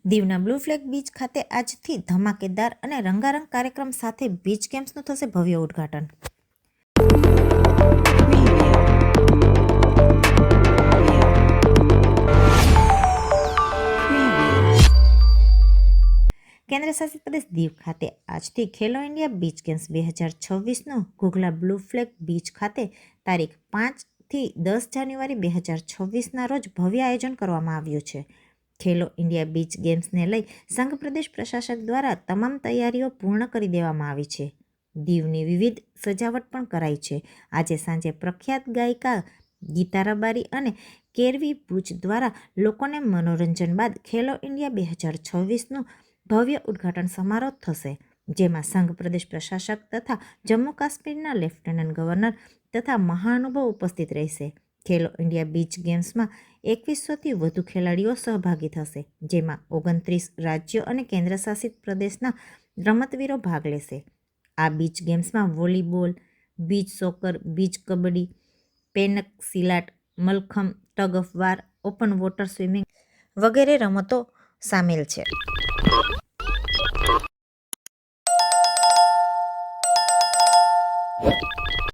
દીવના blue flag beach ખાતે આજથી ધમાકેદાર અને રંગારંગ કાર્યક્રમ સાથે બીચ ગેમ્સનું થશે ભવ્ય ઉદ્ઘાટન। કેન્દ્ર શાસિત પ્રદેશ દીવ ખાતે આજથી ખેલો ઇન્ડિયા બીચ ગેમ્સ 2026નું ઘોઘલા બ્લુ ફ્લેગ બીચ ખાતે તારીખ 5 થી 10 જાન્યુઆરી 2026ના રોજ ભવ્ય આયોજન કરવામાં આવ્યું છે। ખેલો ઇન્ડિયા બીચ ગેમ્સને લઈ સંઘ પ્રદેશ પ્રશાસક દ્વારા તમામ તૈયારીઓ પૂર્ણ કરી દેવામાં આવી છે। દીવની વિવિધ સજાવટ પણ કરાઈ છે। આજે સાંજે પ્રખ્યાત ગાયિકા ગીતા રબારી અને કેરવી બુચ દ્વારા લોકોને મનોરંજન બાદ ખેલો ઇન્ડિયા 2026નું ભવ્ય ઉદ્ઘાટન સમારોહ થશે, જેમાં સંઘ પ્રદેશ પ્રશાસક તથા જમ્મુ કાશ્મીરના લેફ્ટનન્ટ ગવર્નર તથા મહાનુભાવ ઉપસ્થિત રહેશે। ખેલો ઇન્ડિયા બીચ ગેમ્સમાં 2100થી વધુ ખેલાડીઓ સહભાગી થશે, જેમાં 29 રાજ્યો અને કેન્દ્રશાસિત પ્રદેશના રમતવીરો ભાગ લેશે। આ બીચ ગેમ્સમાં volleyball, beach soccer, beach kabaddi, pencak silat, mallakhamb, tug of war, open water swimming વગેરે રમતો સામેલ છે।